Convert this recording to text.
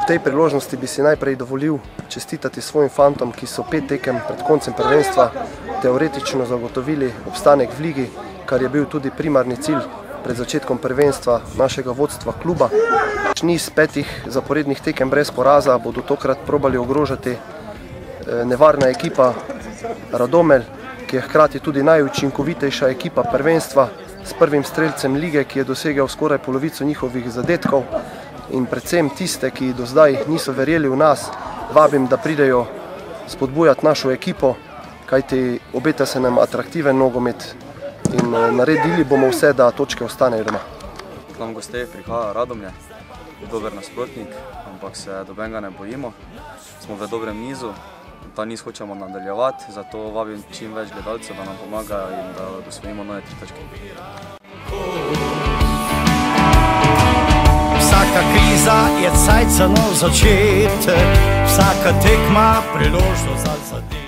tej priložnosti bi si najprej dovolil čestitati svojim fantom, ki so 5 tekem pred koncem prvenstva teoretično zagotovili obstanek v ligi, kar je bil tudi primarni cilj pred začetkom prvenstva našega vodstva kluba. Niz 5 zaporednih tekem brez poraza bodo tokrat probali ogrožati nevarna ekipa Radomelj, ki je hkrati tudi najučinkovitejša ekipa prvenstva, s prvim strelcem lige, ki je dosegel skoraj polovico njihovih zadetkov, in predvsem tiste, ki do zdaj niso verjeli v nas, vabim, da pridejo spodbujati našo ekipo, kajti obeta se nam atraktiven nogomet in naredili bomo vse, da točke ostanejo doma. K nam gostej prihaja Radomlje, dober nasprotnik, ampak se dobenega ne bojimo. Smo v dobrem nizu, ta niz hočemo nadaljevati, zato vabim čim več gledalcev, da nam pomagajo in da osvojimo nove 3 točke. Vsaka kriza je cajt za nov začetek, vsaka tekma priložnost za zadetek.